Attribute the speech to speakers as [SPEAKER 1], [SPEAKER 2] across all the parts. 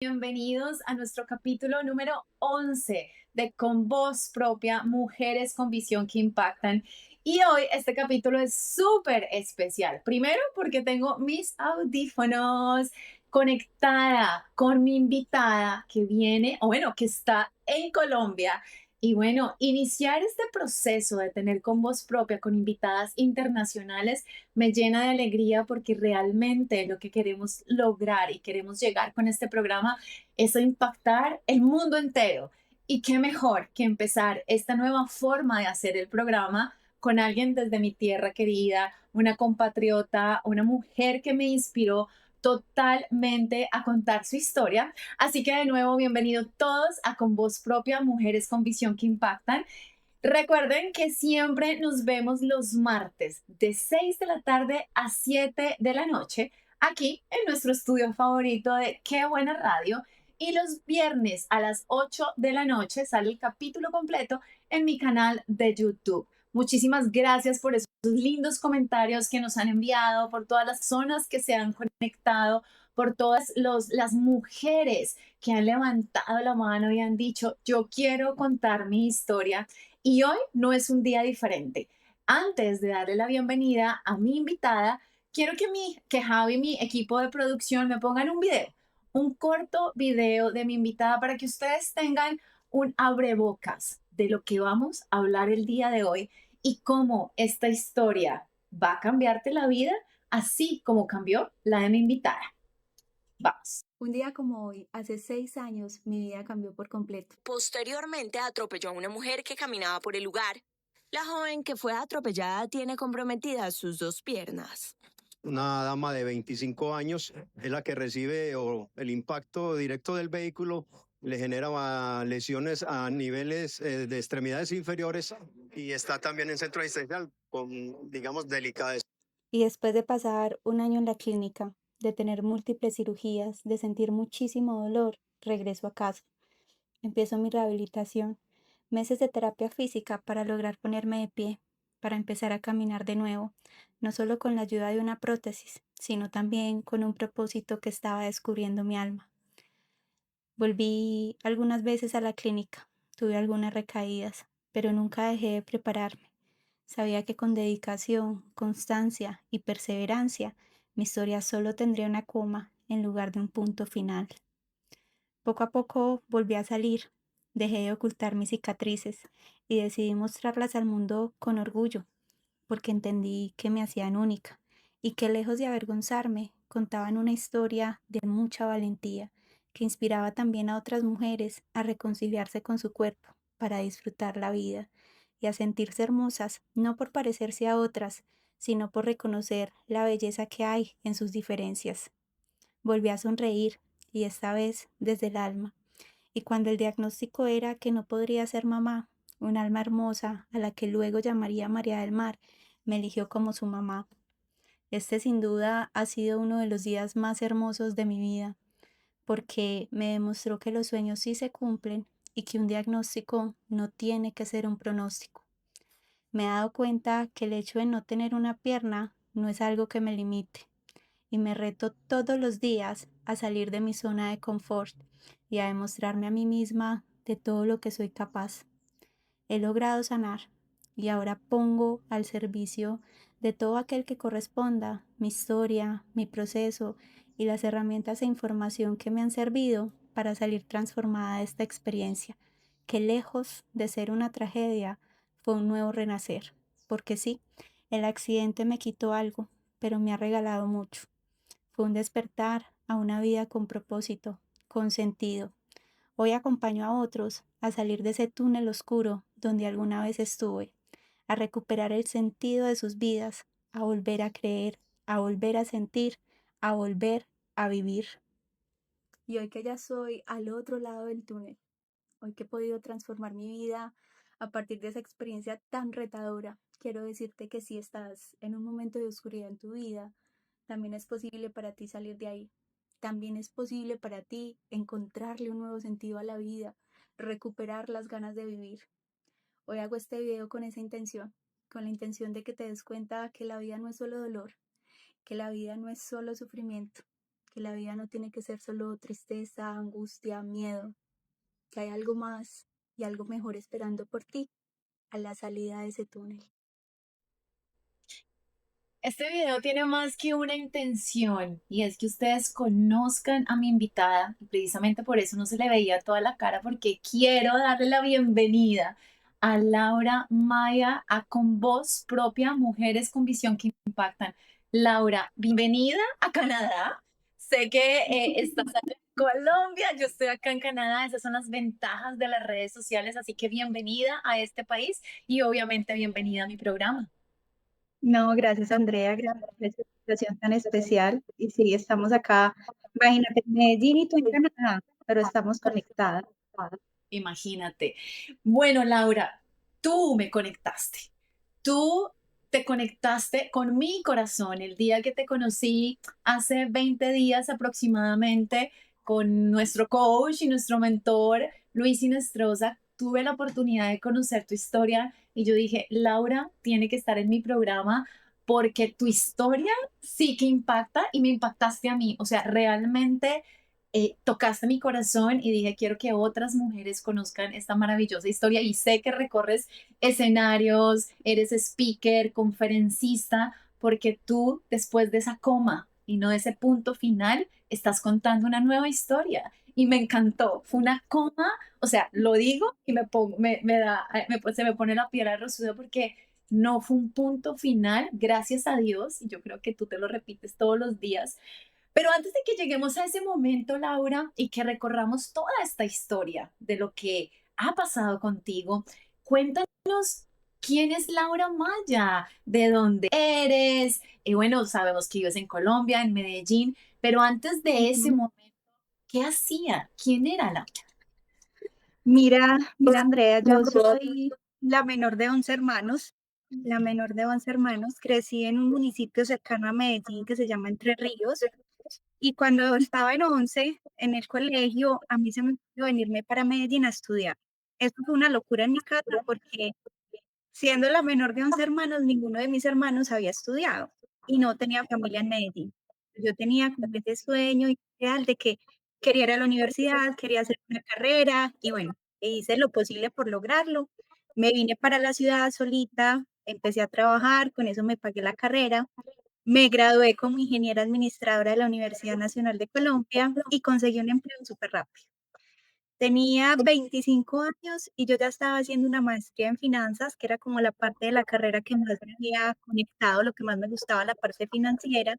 [SPEAKER 1] Bienvenidos a nuestro capítulo número 11 de Con Voz Propia, Mujeres con Visión que Impactan. Y hoy este capítulo es súper especial. Primero porque tengo mis audífonos conectada con mi invitada que viene, o bueno, que está en Colombia. Y bueno, iniciar este proceso de tener con voz propia, con invitadas internacionales, me llena de alegría porque realmente lo que queremos lograr y queremos llegar con este programa es a impactar el mundo entero. Y qué mejor que empezar esta nueva forma de hacer el programa con alguien desde mi tierra querida, una compatriota, una mujer que me inspiró totalmente a contar su historia. Así que de nuevo, bienvenidos todos a Con Voz Propia, Mujeres con Visión que Impactan. Recuerden que siempre nos vemos los martes de 6 de la tarde a 7 de la noche aquí en nuestro estudio favorito de Qué Buena Radio. Y los viernes a las 8 de la noche sale el capítulo completo en mi canal de YouTube. Muchísimas gracias por esos lindos comentarios que nos han enviado, por todas las zonas que se han conectado, por todas las mujeres que han levantado la mano y han dicho, yo quiero contar mi historia. Y hoy no es un día diferente. Antes de darle la bienvenida a mi invitada, quiero que Javi y mi equipo de producción me pongan un video, un corto video de mi invitada para que ustedes tengan un abrebocas de lo que vamos a hablar el día de hoy y cómo esta historia va a cambiarte la vida, así como cambió la de mi invitada. Vamos.
[SPEAKER 2] Un día como hoy, hace 6 años, mi vida cambió por completo.
[SPEAKER 3] Posteriormente atropelló a una mujer que caminaba por el lugar. La joven que fue atropellada tiene comprometidas sus dos piernas.
[SPEAKER 4] Una dama de 25 años es la que recibe el impacto directo del vehículo, le genera lesiones a niveles de extremidades inferiores y está también en centro asistencial con, digamos, delicadeza.
[SPEAKER 2] Y después de pasar un año en la clínica, de tener múltiples cirugías, de sentir muchísimo dolor, regreso a casa. Empiezo mi rehabilitación, meses de terapia física para lograr ponerme de pie, para empezar a caminar de nuevo, no solo con la ayuda de una prótesis, sino también con un propósito que estaba descubriendo mi alma. Volví algunas veces a la clínica, tuve algunas recaídas, pero nunca dejé de prepararme. Sabía que con dedicación, constancia y perseverancia, mi historia solo tendría una coma en lugar de un punto final. Poco a poco volví a salir, dejé de ocultar mis cicatrices y decidí mostrarlas al mundo con orgullo, porque entendí que me hacían única y que lejos de avergonzarme, contaban una historia de mucha valentía que inspiraba también a otras mujeres a reconciliarse con su cuerpo para disfrutar la vida y a sentirse hermosas, no por parecerse a otras, sino por reconocer la belleza que hay en sus diferencias. Volví a sonreír, y esta vez desde el alma. Y cuando el diagnóstico era que no podría ser mamá, un alma hermosa a la que luego llamaría María del Mar, me eligió como su mamá. Este sin duda ha sido uno de los días más hermosos de mi vida, porque me demostró que los sueños sí se cumplen y que un diagnóstico no tiene que ser un pronóstico. Me he dado cuenta que el hecho de no tener una pierna no es algo que me limite, y me reto todos los días a salir de mi zona de confort y a demostrarme a mí misma de todo lo que soy capaz. He logrado sanar y ahora pongo al servicio de todo aquel que corresponda mi historia, mi proceso y las herramientas e información que me han servido para salir transformada de esta experiencia, que lejos de ser una tragedia, fue un nuevo renacer. Porque sí, el accidente me quitó algo, pero me ha regalado mucho. Fue un despertar a una vida con propósito, con sentido. Hoy acompaño a otros a salir de ese túnel oscuro donde alguna vez estuve, a recuperar el sentido de sus vidas, a volver a creer, a volver a sentir, a volver a vivir. Y hoy que ya soy al otro lado del túnel, hoy que he podido transformar mi vida a partir de esa experiencia tan retadora, quiero decirte que si estás en un momento de oscuridad en tu vida, también es posible para ti salir de ahí. También es posible para ti encontrarle un nuevo sentido a la vida, recuperar las ganas de vivir. Hoy hago este video con esa intención, con la intención de que te des cuenta que la vida no es solo dolor, que la vida no es solo sufrimiento, que la vida no tiene que ser solo tristeza, angustia, miedo, que hay algo más y algo mejor esperando por ti a la salida de ese túnel.
[SPEAKER 1] Este video tiene más que una intención y es que ustedes conozcan a mi invitada y precisamente por eso no se le veía toda la cara porque quiero darle la bienvenida a Laura Maya a Con Voz Propia, Mujeres con Visión que Impactan. Laura, bienvenida a Canadá. Sé que estás en Colombia, yo estoy acá en Canadá, esas son las ventajas de las redes sociales, así que bienvenida a este país y obviamente bienvenida a mi programa.
[SPEAKER 2] No, gracias Andrea, gracias por esta invitación tan especial. Y sí, estamos acá, imagínate, en Medellín y tú en Canadá, pero estamos conectadas.
[SPEAKER 1] Imagínate. Bueno, Laura, tú me conectaste. Tú te conectaste con mi corazón el día que te conocí hace 20 días aproximadamente con nuestro coach y nuestro mentor, Luis Inestrosa. Tuve la oportunidad de conocer tu historia y yo dije, Laura tiene que estar en mi programa porque tu historia sí que impacta y me impactaste a mí. O sea, realmente tocaste mi corazón y dije, quiero que otras mujeres conozcan esta maravillosa historia y sé que recorres escenarios, eres speaker, conferencista, porque tú después de esa coma y no de ese punto final, estás contando una nueva historia. Y me encantó, fue una coma, o sea, lo digo y me da, se me pone la piel rosuda porque no fue un punto final, gracias a Dios, y yo creo que tú te lo repites todos los días, pero antes de que lleguemos a ese momento, Laura, y que recorramos toda esta historia de lo que ha pasado contigo, cuéntanos quién es Laura Maya, de dónde eres. Y bueno, sabemos que vives en Colombia, en Medellín, pero antes de ese
[SPEAKER 2] Ujú.
[SPEAKER 1] momento, ¿qué hacía? ¿Quién era Laura?
[SPEAKER 2] Mira Andrea, yo soy la menor de 11 hermanos, la menor de 11 hermanos. Crecí en un municipio cercano a Medellín que se llama Entre Ríos. Y cuando estaba en 11, en el colegio, a mí se me ocurrió venirme para Medellín a estudiar. Eso fue una locura en mi casa porque siendo la menor de 11 hermanos, ninguno de mis hermanos había estudiado y no tenía familia en Medellín. Yo tenía como ese sueño ideal de que quería ir a la universidad, quería hacer una carrera y bueno, hice lo posible por lograrlo. Me vine para la ciudad solita, empecé a trabajar, con eso me pagué la carrera. Me gradué como ingeniera administradora de la Universidad Nacional de Colombia y conseguí un empleo súper rápido. Tenía 25 años y yo ya estaba haciendo una maestría en finanzas, que era como la parte de la carrera que más me había conectado, lo que más me gustaba, la parte financiera.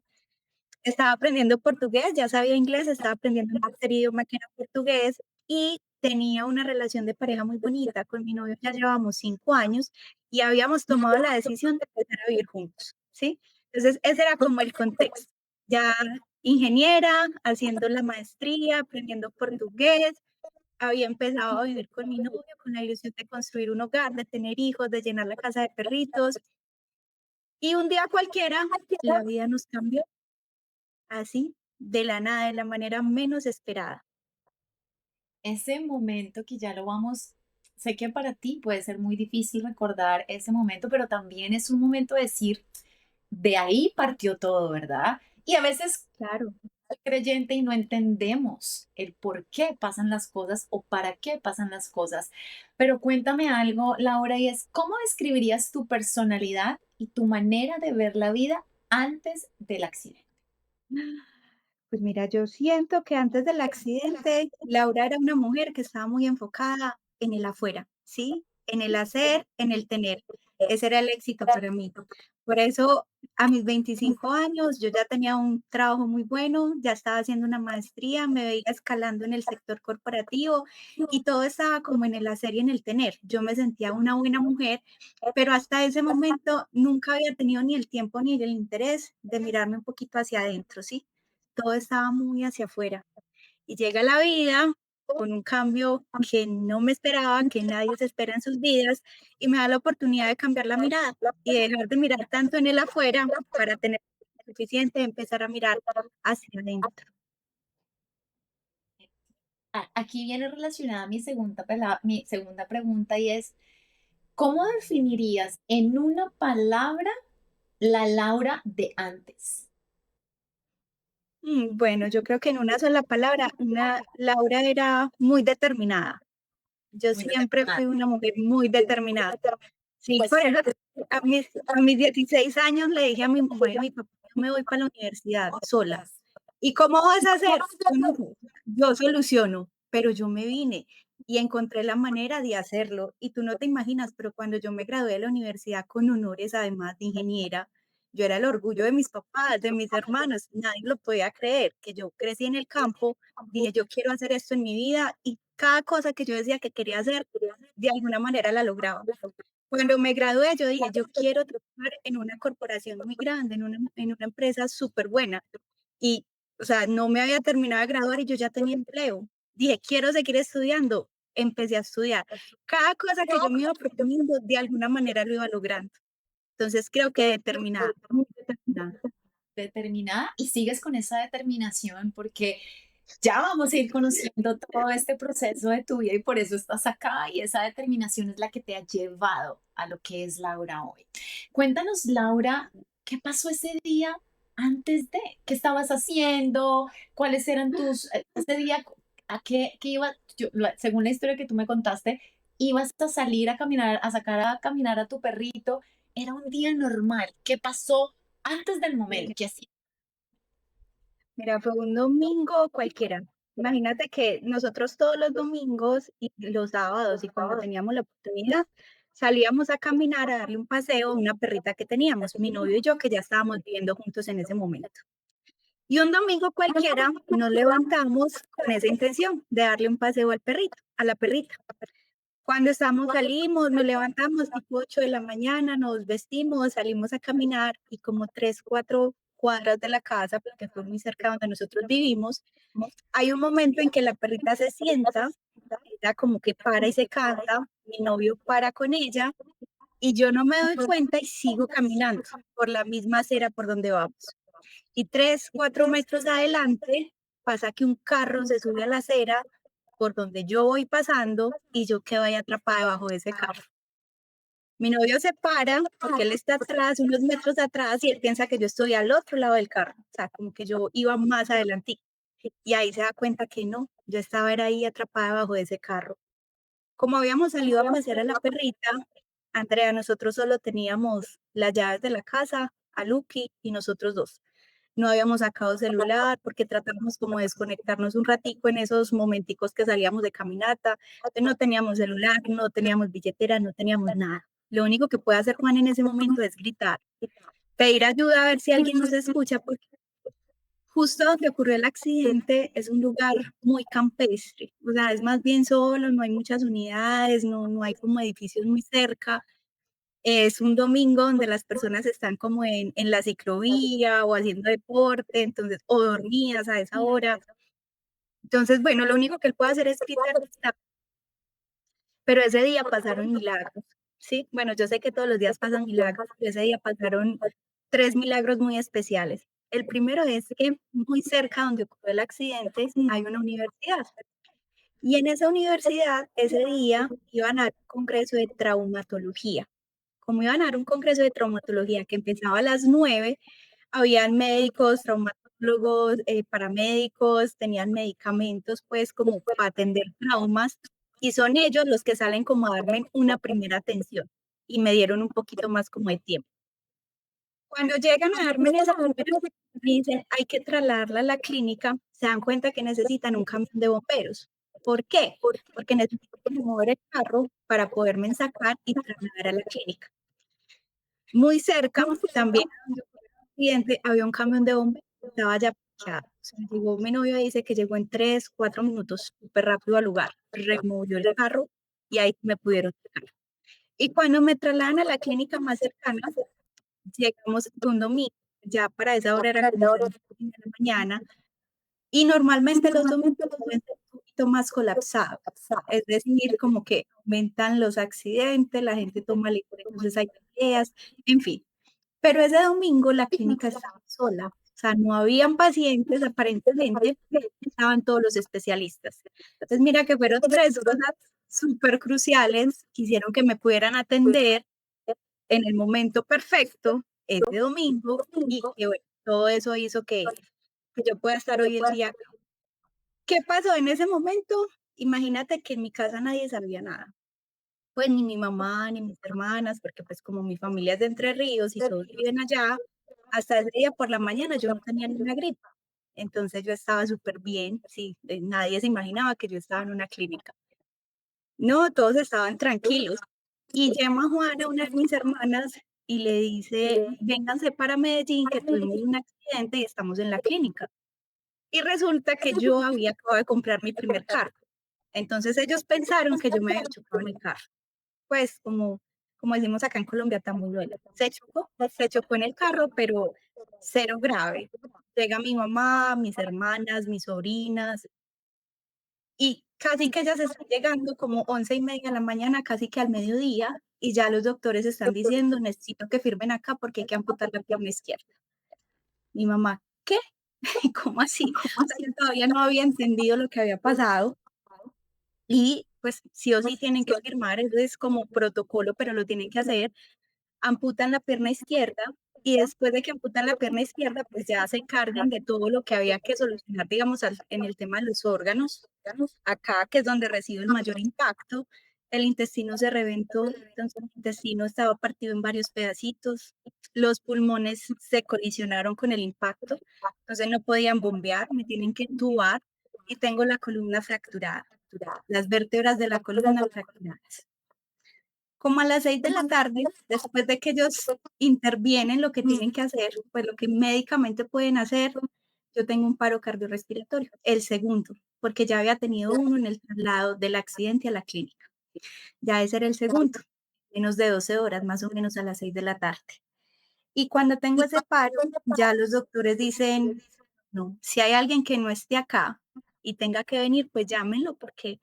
[SPEAKER 2] Estaba aprendiendo portugués, ya sabía inglés, estaba aprendiendo un tercer idioma que era portugués y tenía una relación de pareja muy bonita. Con mi novio ya llevábamos 5 años y habíamos tomado la decisión de empezar a vivir juntos, ¿sí? Entonces, ese era como el contexto. Ya ingeniera, haciendo la maestría, aprendiendo portugués, había empezado a vivir con mi novio con la ilusión de construir un hogar, de tener hijos, de llenar la casa de perritos. Y un día cualquiera, la vida nos cambió así, de la nada, de la manera menos esperada.
[SPEAKER 1] Ese momento que ya lo vamos, sé que para ti puede ser muy difícil recordar ese momento, pero también es un momento de decir, de ahí partió todo, ¿verdad? Y a veces
[SPEAKER 2] Claro.
[SPEAKER 1] creyente y no entendemos el por qué pasan las cosas o para qué pasan las cosas. Pero cuéntame algo, Laura, y es, ¿cómo describirías tu personalidad y tu manera de ver la vida antes del accidente?
[SPEAKER 2] Pues mira, yo siento que antes del accidente, Laura era una mujer que estaba muy enfocada en el afuera, ¿sí? En el hacer, en el tener. Ese era el éxito para mí. Por eso, a mis 25 años, yo ya tenía un trabajo muy bueno, ya estaba haciendo una maestría, me veía escalando en el sector corporativo y todo estaba como en el hacer y en el tener. Yo me sentía una buena mujer, pero hasta ese momento nunca había tenido ni el tiempo ni el interés de mirarme un poquito hacia adentro, ¿sí? Todo estaba muy hacia afuera. Y llega la vida con un cambio que no me esperaba, que nadie se espera en sus vidas, y me da la oportunidad de cambiar la mirada y dejar de mirar tanto en el afuera para tener suficiente, empezar a mirar hacia adentro.
[SPEAKER 1] Aquí viene relacionada mi segunda pregunta y es, ¿cómo definirías en una palabra la Laura de antes?
[SPEAKER 2] Bueno, yo creo que en una sola palabra, Laura era muy determinada. Yo
[SPEAKER 1] Muy
[SPEAKER 2] siempre
[SPEAKER 1] determinada.
[SPEAKER 2] fui una mujer muy determinada. Sí,
[SPEAKER 1] Pues
[SPEAKER 2] por eso a mis 16 años le dije a mi mamá y a mi papá, yo me voy para la universidad sola. ¿Y cómo vas a hacer? Yo no sé, yo soluciono, pero yo me vine y encontré la manera de hacerlo. Y tú no te imaginas, pero cuando yo me gradué de la universidad con honores, además de ingeniera, yo era el orgullo de mis papás, de mis hermanos, nadie lo podía creer, que yo crecí en el campo, dije, yo quiero hacer esto en mi vida y cada cosa que yo decía que quería hacer, de alguna manera la lograba. Cuando me gradué, yo dije, yo quiero trabajar en una corporación muy grande, en una empresa súper buena. Y, o sea, no me había terminado de graduar y yo ya tenía empleo. Dije, quiero seguir estudiando. Empecé a estudiar. Cada cosa que yo me iba proponiendo, de alguna manera lo iba logrando. Entonces, creo que determinada, muy determinada.
[SPEAKER 1] determinada y sigues con esa determinación porque ya vamos a ir conociendo todo este proceso de tu vida y por eso estás acá y esa determinación es la que te ha llevado a lo que es Laura hoy. Cuéntanos, Laura, ¿qué pasó ese día antes de? ¿Qué estabas haciendo? ¿Cuáles eran ese día, a qué iba, según la historia que tú me contaste, ibas a salir a caminar, a sacar a caminar a tu perrito? Era un día normal. ¿Qué pasó antes del momento? ¿Qué hacías?
[SPEAKER 2] Mira, fue un domingo cualquiera. Imagínate que nosotros todos los domingos y los sábados y cuando teníamos la oportunidad, salíamos a caminar, a darle un paseo a una perrita que teníamos, mi novio y yo, que ya estábamos viviendo juntos en ese momento. Y un domingo cualquiera nos levantamos con esa intención de darle un paseo al perrito, a la perrita. Cuando salimos, nos levantamos tipo 8 de la mañana, nos vestimos, salimos a caminar y como 3, 4 cuadras de la casa, porque fue muy cerca donde nosotros vivimos, hay un momento en que la perrita se sienta, ella como que para y se cansa, mi novio para con ella y yo no me doy cuenta y sigo caminando por la misma acera por donde vamos. Y 3, 4 metros adelante pasa que un carro se sube a la acera por donde yo voy pasando y yo quedo ahí atrapada debajo de ese carro. Mi novio se para porque él está atrás, unos metros atrás, y él piensa que yo estoy al otro lado del carro, o sea, como que yo iba más adelante. Y ahí se da cuenta que no, yo estaba era ahí atrapada debajo de ese carro. Como habíamos salido a pasear a la perrita, Andrea, nosotros solo teníamos las llaves de la casa, a Lucky y nosotros dos. No habíamos sacado celular porque tratamos como de desconectarnos un ratico en esos momenticos que salíamos de caminata. Entonces no teníamos celular, no teníamos billetera, no teníamos nada. Lo único que puede hacer Juan en ese momento es gritar, pedir ayuda a ver si alguien nos escucha, porque justo donde ocurrió el accidente es un lugar muy campestre, o sea, es más bien solo, no hay muchas unidades, no hay como edificios muy cerca. Es un domingo donde las personas están como en la ciclovía o haciendo deporte, entonces, o dormidas a esa hora. Entonces, bueno, lo único que él puede hacer es gritar, pero ese día pasaron milagros, ¿sí? Bueno, yo sé que todos los días pasan milagros, pero ese día pasaron 3 milagros muy especiales. El primero es que muy cerca donde ocurrió el accidente hay una universidad, y en esa universidad, ese día iban a dar un congreso de traumatología. Como iban a dar un congreso de traumatología que empezaba a las 9, habían médicos, traumatólogos, paramédicos, tenían medicamentos, pues, como para atender traumas, y son ellos los que salen como a darme una primera atención, y me dieron un poquito más como de tiempo. Cuando llegan a darme esa primera atención, me dicen: "Hay que trasladarla a la clínica", se dan cuenta que necesitan un camión de bomberos. ¿Por qué? Porque necesitan mover el carro para poderme sacar y trasladar a la clínica. Muy cerca, también a donde ocurrió el accidente, había un camión de bomberos que estaba ya parqueado. O sea, llegó mi novio dice que llegó en 3, 4 minutos, súper rápido al lugar, removió el carro y ahí me pudieron sacar. Y cuando me trasladan a la clínica más cercana, llegamos un domingo, ya para esa hora eran como 6:30 de la mañana, y normalmente los domingos suelen ser un poquito más colapsados, es decir, como que aumentan los accidentes, la gente toma licor, entonces hay peleas, en fin. Pero ese domingo la clínica estaba sola, o sea, no habían pacientes aparentemente, estaban todos los especialistas. Entonces, mira que fueron 3 cosas súper cruciales que hicieron que me pudieran atender en el momento perfecto ese domingo y que, bueno, todo eso hizo que que yo pueda estar hoy en día acá. ¿Qué pasó en ese momento? Imagínate que en mi casa nadie sabía nada, pues ni mi mamá, ni mis hermanas, porque pues como mi familia es de Entre Ríos y todos viven allá, hasta ese día por la mañana yo no tenía ni una gripa. Entonces yo estaba súper bien, sí, nadie se imaginaba que yo estaba en una clínica. No, todos estaban tranquilos. Y llama Juana, una de mis hermanas, y le dice: "Vénganse para Medellín, que tuvimos un accidente y estamos en la clínica". Y resulta que yo había acabado de comprar mi primer carro. Entonces ellos pensaron que yo me había chocado en el carro. Pues como decimos acá en Colombia, tamuruela. Se chocó en el carro, pero cero grave. Llega mi mamá, mis hermanas, mis sobrinas, y casi que ellas están llegando como 11:30 de la mañana, casi que al mediodía, y ya los doctores están diciendo: "Necesito que firmen acá porque hay que amputar la pierna izquierda". Mi mamá: "¿Qué? ¿Cómo así?". O sea, yo todavía no había entendido lo que había pasado y, pues, sí o sí tienen que firmar, eso es como protocolo, pero lo tienen que hacer. Amputan la pierna izquierda y después de que amputan la pierna izquierda, pues ya se encargan de todo lo que había que solucionar, digamos, en el tema de los órganos. Acá, que es donde recibe el mayor impacto, el intestino se reventó, entonces el intestino estaba partido en varios pedacitos, los pulmones se colisionaron con el impacto, entonces no podían bombear, me tienen que entubar y tengo la columna fracturada, las vértebras de la columna fracturadas. Como a las 6 de la tarde, después de que ellos intervienen lo que tienen que hacer, pues lo que médicamente pueden hacer, yo tengo un paro cardiorrespiratorio, el segundo, porque ya había tenido uno en el traslado del accidente a la clínica. Ya ese era el segundo, menos de 12 horas, más o menos a las 6 de la tarde. Y cuando tengo ese paro, ya los doctores dicen: "No, si hay alguien que no esté acá y tenga que venir, pues llámenlo, porque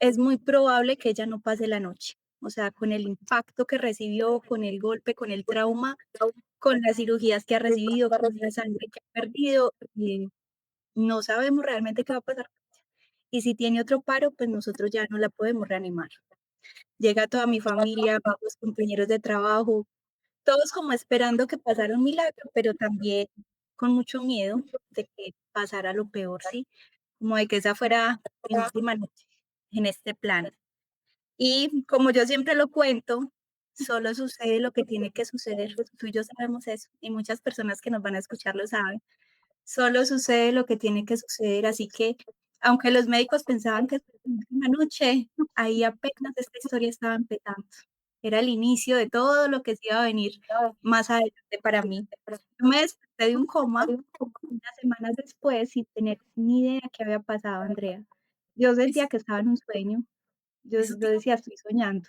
[SPEAKER 2] es muy probable que ella no pase la noche". O sea, con el impacto que recibió, con el golpe, con el trauma, con las cirugías que ha recibido, con la sangre que ha perdido, no sabemos realmente qué va a pasar. Y si tiene otro paro, pues nosotros ya no la podemos reanimar. Llega toda mi familia, amigos, compañeros de trabajo, todos como esperando que pasara un milagro, pero también con mucho miedo de que pasara lo peor, ¿sí? Como de que esa fuera mi última noche en este plano. Y como yo siempre lo cuento, solo sucede lo que tiene que suceder. Tú y yo sabemos eso, y muchas personas que nos van a escuchar lo saben. Solo sucede lo que tiene que suceder, así que, aunque los médicos pensaban que era mi última noche, ahí apenas esta historia estaba empezando. Era el inicio de todo lo que se iba a venir más adelante para mí. Yo me desperté de un coma unas semanas después sin tener ni idea qué había pasado, Andrea. Yo
[SPEAKER 1] Eso,
[SPEAKER 2] sentía que estaba en un sueño.
[SPEAKER 1] eso
[SPEAKER 2] Yo
[SPEAKER 1] te iba
[SPEAKER 2] decía: "Estoy soñando".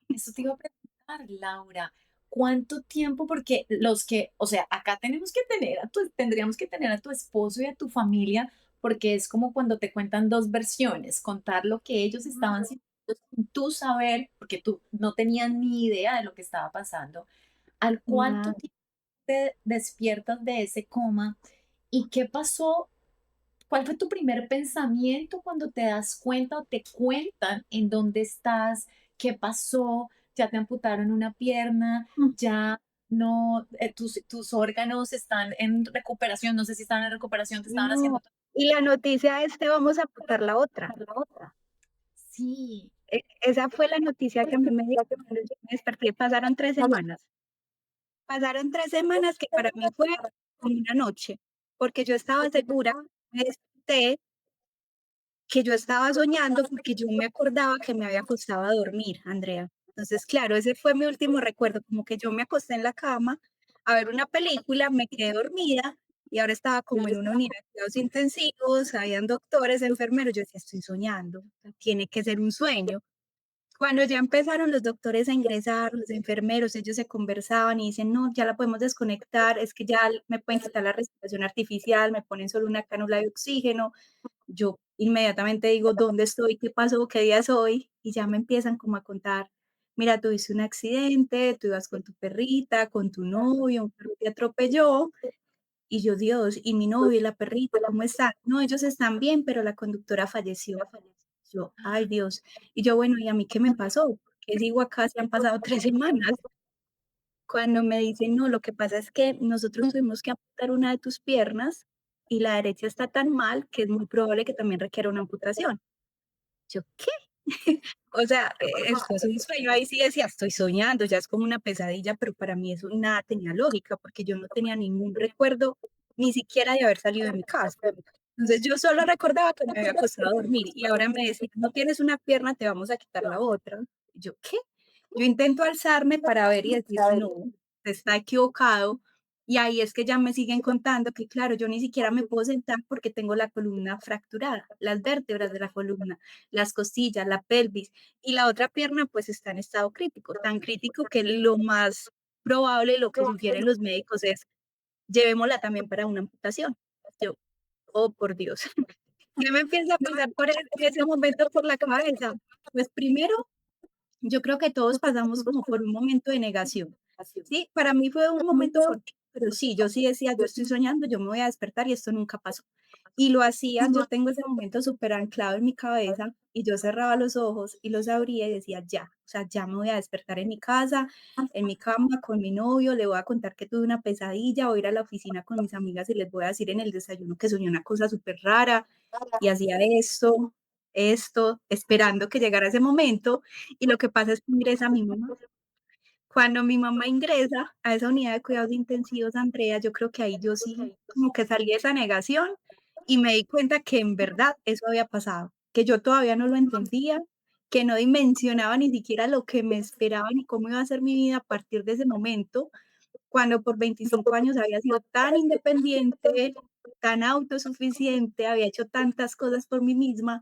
[SPEAKER 1] Eso te iba a preguntar, Laura, ¿cuánto tiempo? Porque los que, o sea, acá tenemos que tener tendríamos que tener a tu esposo y a tu familia, porque es como cuando te cuentan dos versiones, contar lo que ellos estaban sintiendo sin tú saber, porque tú no tenías ni idea de lo que estaba pasando. ¿Al cuánto
[SPEAKER 2] Nada.
[SPEAKER 1] tiempo te despiertas de ese coma? ¿Y qué pasó? ¿Cuál fue tu primer pensamiento cuando te das cuenta o te cuentan en dónde estás? ¿Qué pasó? ¿Ya te amputaron una pierna? ¿Ya no, tus órganos están en recuperación? No sé si estaban en recuperación, te estaban
[SPEAKER 2] No.
[SPEAKER 1] haciendo...
[SPEAKER 2] Y la noticia es: "Te vamos a amputar la otra".
[SPEAKER 1] Sí,
[SPEAKER 2] Esa fue la noticia que a mí me dieron cuando yo me desperté. Pasaron 3 semanas que para mí fue como una noche, porque yo estaba segura, me desperté, que yo estaba soñando, porque yo me acordaba que me había acostado a dormir, Andrea. Entonces, claro, ese fue mi último recuerdo, como que yo me acosté en la cama a ver una película, me quedé dormida y ahora estaba como en una unidad de cuidados intensivos, habían doctores, enfermeros, yo decía: "Estoy soñando, tiene que ser un sueño". Cuando ya empezaron los doctores a ingresar, los enfermeros, ellos se conversaban y dicen: "No, ya la podemos desconectar, es que ya me pueden quitar la respiración artificial, me ponen solo una cánula de oxígeno". Yo inmediatamente digo: "¿Dónde estoy? ¿Qué pasó? ¿Qué día es hoy?". Y ya me empiezan como a contar: "Mira, tuviste un accidente, tú ibas con tu perrita, con tu novio, un perro te atropelló". Y yo: "Dios, ¿y mi novio y la perrita cómo están?". "No, ellos están bien, pero la conductora falleció". Yo: "Ay, Dios". Y yo: "Bueno, ¿y a mí qué me pasó? ¿Qué sigo acá si han pasado 3 semanas?". Cuando me dicen: "No, lo que pasa es que nosotros tuvimos que amputar una de tus piernas y la derecha está tan mal que es muy probable que también requiera una amputación. Yo, ¿qué? O sea, esto es un sueño, ahí sí decía, estoy soñando, ya es como una pesadilla, pero para mí eso nada tenía lógica, porque yo no tenía ningún recuerdo, ni siquiera de haber salido de mi casa. Entonces yo solo recordaba que me había acostado a dormir y ahora me decían, no tienes una pierna, te vamos a quitar la otra. Y yo, ¿qué? Yo intento alzarme para ver y decir, no, está equivocado. Y ahí es que ya me siguen contando que, claro, yo ni siquiera me puedo sentar porque tengo la columna fracturada, las vértebras de la columna, las costillas, la pelvis, y la otra pierna pues está en estado crítico, tan crítico que lo más probable, lo que sugieren los médicos es, llevémosla también para una amputación. Yo, oh, por Dios. ¿Qué me empieza a pasar por en ese momento por la cabeza? Pues primero, yo creo que todos pasamos como por un momento de negación. Sí, para mí fue un momento fuerte, pero sí, yo sí decía, yo estoy soñando, yo me voy a despertar y esto nunca pasó. Y lo hacía, yo tengo ese momento súper anclado en mi cabeza y yo cerraba los ojos y los abría y decía, ya, o sea, ya me voy a despertar en mi casa, en mi cama, con mi novio, le voy a contar que tuve una pesadilla, voy a ir a la oficina con mis amigas y les voy a decir en el desayuno que soñé una cosa súper rara y hacía esto, esperando que llegara ese momento y lo que pasa es que ingresa mi mamá. Cuando mi mamá ingresa a esa unidad de cuidados intensivos, Andrea, yo creo que ahí yo sí como que salí de esa negación y me di cuenta que en verdad eso había pasado, que yo todavía no lo entendía, que no dimensionaba ni siquiera lo que me esperaba ni cómo iba a ser mi vida a partir de ese momento, cuando por 25 años había sido tan independiente, tan autosuficiente, había hecho tantas cosas por mí misma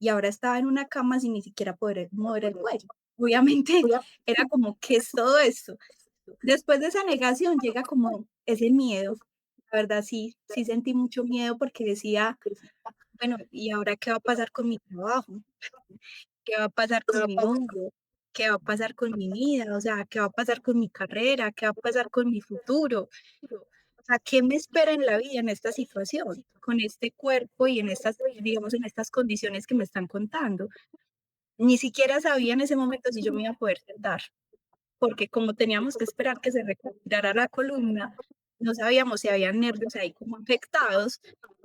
[SPEAKER 2] y ahora estaba en una cama sin ni siquiera poder mover el cuello. Obviamente era como, ¿qué es todo esto? Después de esa negación llega como ese miedo. La verdad sí sentí mucho miedo porque decía, bueno, ¿y ahora qué va a pasar con mi trabajo? ¿Qué va a pasar con mi mundo? ¿Qué va a pasar con mi vida? O sea, ¿qué va a pasar con mi carrera? ¿Qué va a pasar con mi futuro? O sea, ¿qué me espera en la vida en esta situación? Con este cuerpo y en estas, digamos, en estas condiciones que me están contando. Ni siquiera sabía en ese momento si yo me iba a poder sentar, porque como teníamos que esperar que se recuperara la columna, no sabíamos si había nervios ahí como afectados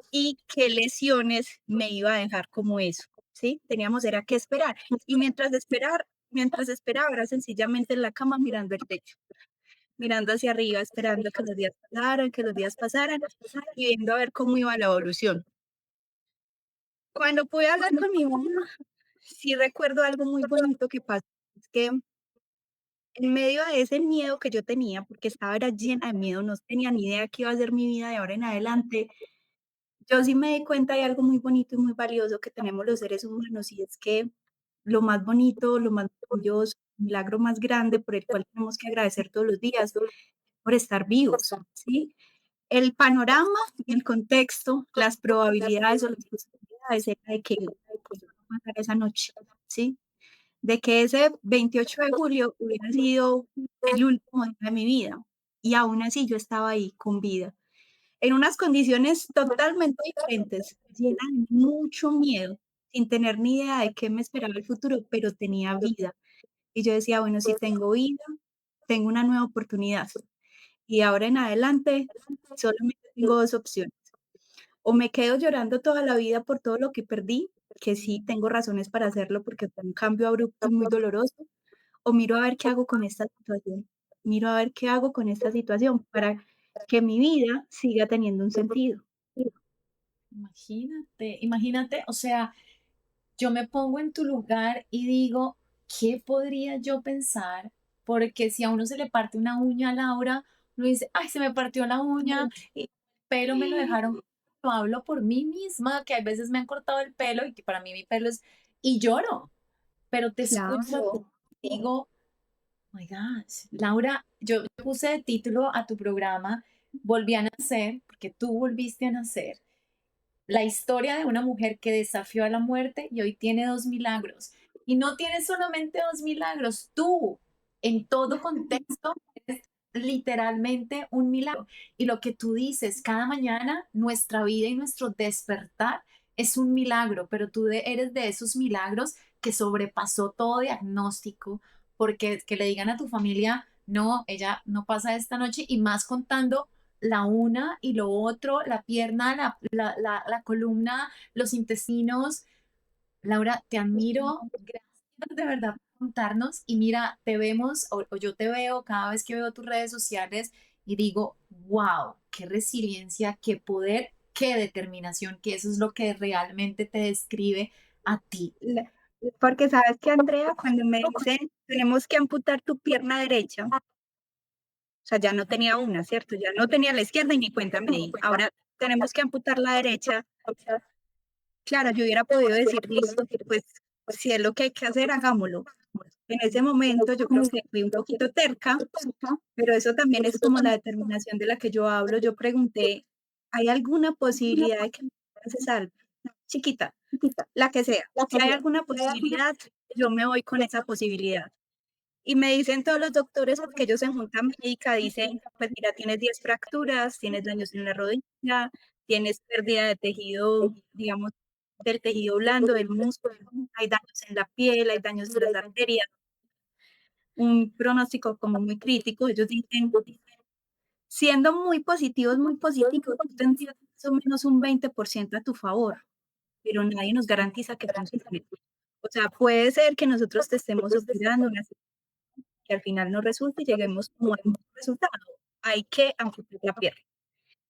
[SPEAKER 2] y qué lesiones me iba a dejar como eso, ¿sí? Teníamos era que esperar. Y mientras esperaba, era sencillamente en la cama mirando el techo, mirando hacia arriba, esperando que los días pasaran y viendo a ver cómo iba la evolución. Cuando pude hablar con mi mamá, sí recuerdo algo muy bonito que pasó, es que en medio de ese miedo que yo tenía, porque estaba era llena de miedo, no tenía ni idea qué iba a ser mi vida de ahora en adelante, yo sí me di cuenta de algo muy bonito y muy valioso que tenemos los seres humanos, y es que lo más bonito, lo más maravilloso, el milagro más grande por el cual tenemos que agradecer todos los días, por estar vivos, ¿sí? El panorama, el contexto, las probabilidades o las posibilidades era de que eso no pasara esa noche, ¿sí? De que ese 28 de julio hubiera sido el último día de mi vida, y aún así yo estaba ahí con vida en unas condiciones totalmente diferentes, llena de mucho miedo, sin tener ni idea de qué me esperaba el futuro, pero tenía vida. Y yo decía, bueno, si tengo vida, tengo una nueva oportunidad. Y ahora en adelante solamente tengo 2 opciones. O me quedo llorando toda la vida por todo lo que perdí, que sí tengo razones para hacerlo porque fue un cambio abrupto y muy doloroso, o miro a ver qué hago con esta situación. Miro a ver qué hago con esta situación para que mi vida siga teniendo un sentido.
[SPEAKER 1] Imagínate, imagínate, o sea, yo me pongo en tu lugar y digo, ¿qué podría yo pensar? Porque si a uno se le parte una uña, Laura, uno dice, ay, se me partió la uña y el pelo me lo dejaron. Lo hablo por mí misma, que a veces me han cortado el pelo y que para mí mi pelo es, y lloro, pero te escucho a ti
[SPEAKER 2] Claro.
[SPEAKER 1] y digo, oh my gosh, Laura, yo puse de título a tu programa, Volví a nacer, porque tú volviste a nacer, la historia de una mujer que desafió a la muerte y hoy tiene 2 milagros. Y no tienes solamente 2 milagros, tú en todo contexto eres literalmente un milagro. Y lo que tú dices, cada mañana nuestra vida y nuestro despertar es un milagro, pero tú eres de esos milagros que sobrepasó todo diagnóstico, porque que le digan a tu familia, no, ella no pasa esta noche y más contando la una y lo otro, la pierna, la columna, los intestinos. Laura, te admiro. Gracias de verdad por contarnos. Y mira, te vemos o yo te veo cada vez que veo tus redes sociales y digo, wow, qué resiliencia, qué poder, qué determinación, que eso es lo que realmente te describe a ti.
[SPEAKER 2] La- Porque sabes que, Andrea, cuando me dicen, tenemos que amputar tu pierna derecha, o sea, ya no tenía una, ¿cierto? Ya no tenía la izquierda y ni cuenta me di. Ahora tenemos que amputar la derecha. Claro, yo hubiera podido decir, listo, pues si es lo que hay que hacer, hagámoslo. En ese momento yo creo que fui un poquito terca, pero eso también es como la determinación de la que yo hablo. Yo pregunté, ¿hay alguna posibilidad de que mi vida se salve? Chiquita, la que sea. Si hay alguna posibilidad, yo me voy con esa posibilidad. Y me dicen todos los doctores, porque ellos en junta médica dicen, pues mira, tienes 10 fracturas, tienes daños en la rodilla, tienes pérdida de tejido, digamos, del tejido blando, del músculo, hay daños en la piel, hay daños en las arterias, un pronóstico como muy crítico. Ellos dicen, siendo muy positivos, tú tendrías más o menos un 20% a tu favor, pero nadie nos garantiza que funcione. O sea, puede ser que nosotros te estemos operando una que al final no resulte y lleguemos como a un resultado. Hay que amputar la pierna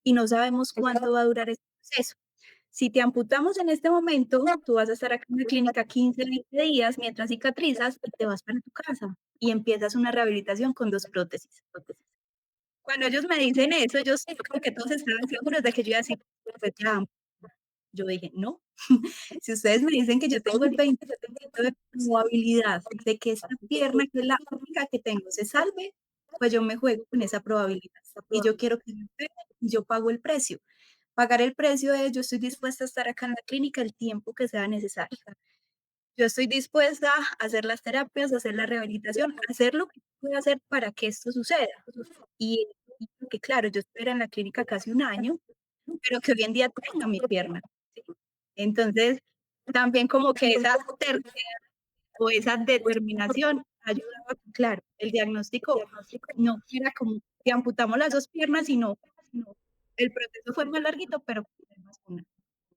[SPEAKER 2] y no sabemos cuánto va a durar este proceso. Si te amputamos en este momento, tú vas a estar acá en la clínica 15, 20 días mientras cicatrizas y te vas para tu casa y empiezas una rehabilitación con 2 prótesis. Cuando ellos me dicen eso, ellos creo que todos estaban seguros de que yo iba a decir, pues ya. Yo dije, no, si ustedes me dicen que yo tengo el 20% de probabilidad de que esta pierna, que es la única que tengo, se salve, pues yo me juego con esa probabilidad. Y yo quiero que me operen y yo pago el precio. Pagar el precio es, yo estoy dispuesta a estar acá en la clínica el tiempo que sea necesario. Yo estoy dispuesta a hacer las terapias, a hacer la rehabilitación, a hacer lo que pueda hacer para que esto suceda. Y que claro, yo estuve en la clínica casi un año, pero que hoy en día tenga mi pierna. ¿Sí? Entonces, también como que esa terquedad o esa determinación ayudaba, claro, el diagnóstico no era como que amputamos las 2 piernas, sino el proceso fue más larguito, pero más una.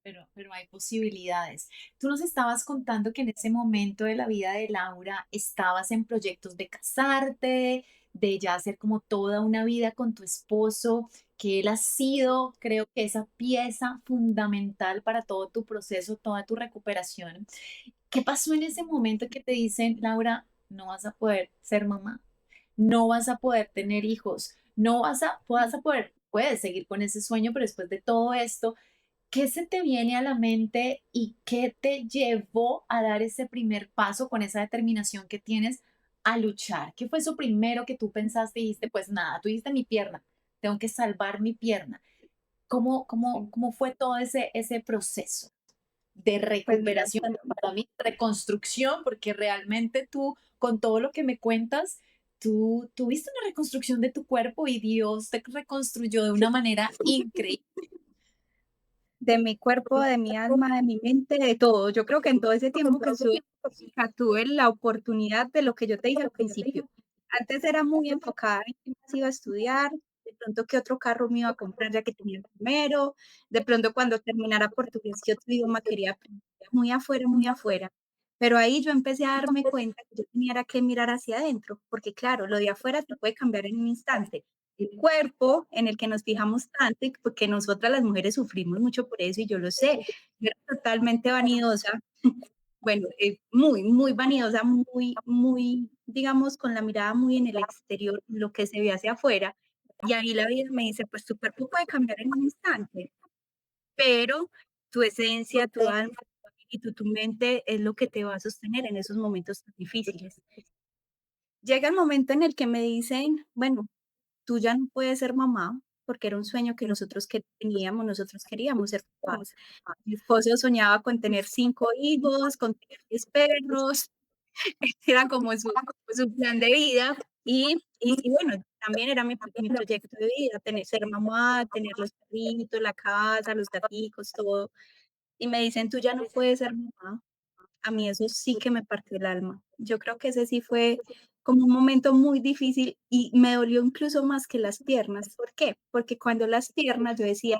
[SPEAKER 1] Pero hay posibilidades. Tú nos estabas contando que en ese momento de la vida de Laura estabas en proyectos de casarte, de ya hacer como toda una vida con tu esposo, que él ha sido, creo que esa pieza fundamental para todo tu proceso, toda tu recuperación. ¿Qué pasó en ese momento que te dicen, Laura, no vas a poder ser mamá, no vas a poder tener hijos, no vas a poder, puedes seguir con ese sueño, pero después de todo esto, ¿qué se te viene a la mente y qué te llevó a dar ese primer paso con esa determinación que tienes a luchar? ¿Qué fue eso primero que tú pensaste y dijiste, pues nada, tú dijiste mi pierna, tengo que salvar mi pierna? ¿Cómo fue todo ese proceso de
[SPEAKER 2] Pues mira,
[SPEAKER 1] recuperación, para mí, reconstrucción? Porque realmente tú, con todo lo que me cuentas, tú tuviste una reconstrucción de tu cuerpo y Dios te reconstruyó de una manera increíble.
[SPEAKER 2] de mi cuerpo, de mi alma, de mi mente, de todo. Yo creo que en todo ese tiempo que estuve chica, tuve la oportunidad de lo que yo te dije al principio. Antes era muy enfocada en qué más iba a estudiar, de pronto qué otro carro me iba a comprar ya que tenía el primero, de pronto cuando terminara portugués, qué otro idioma quería aprender, muy afuera, muy afuera. Pero ahí yo empecé a darme cuenta que yo tenía era que mirar hacia adentro, porque claro, lo de afuera se puede cambiar en un instante, el cuerpo en el que nos fijamos tanto, y porque nosotras las mujeres sufrimos mucho por eso, y yo lo sé. Yo era totalmente vanidosa, bueno, muy, muy vanidosa, muy, muy, digamos, con la mirada muy en el exterior, lo que se ve hacia afuera. Y ahí la vida me dice, pues tu cuerpo puede cambiar en un instante, pero tu esencia, tu alma, tu espíritu, tu mente es lo que te va a sostener en esos momentos tan difíciles. Llega el momento en el que me dicen, bueno, tú ya no puedes ser mamá, porque era un sueño que nosotros que teníamos, nosotros queríamos ser papás. Mi esposo soñaba con tener 5 hijos, con tener 10 perros, era como su plan de vida. Y bueno, también era mi proyecto de vida, tener, ser mamá, tener los perritos, la casa, los gaticos, todo. Y me dicen, tú ya no puedes ser mamá. A mí eso sí que me partió el alma. Yo creo que ese sí fue como un momento muy difícil y me dolió incluso más que las piernas. ¿Por qué? Porque cuando las piernas yo decía,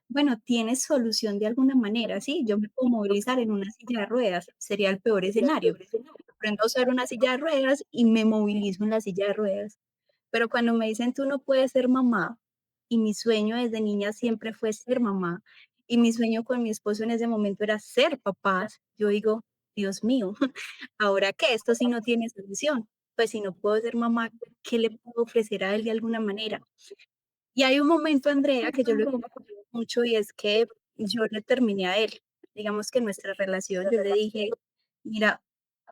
[SPEAKER 2] bueno, tienes solución de alguna manera, ¿sí? Yo me puedo movilizar en una silla de ruedas, sería el peor escenario. Aprendo a usar una silla de ruedas y me movilizo en la silla de ruedas. Pero cuando me dicen: "Tú no puedes ser mamá", y mi sueño desde niña siempre fue ser mamá, y mi sueño con mi esposo en ese momento era ser papás, yo digo: "Dios mío, ¿ahora qué? Esto sí no tiene solución. Pues si no puedo ser mamá, ¿qué le puedo ofrecer a él de alguna manera?". Y hay un momento, Andrea, que yo lo he compartido mucho, y es que yo le terminé a él. Digamos que en nuestra relación yo le dije: "Mira,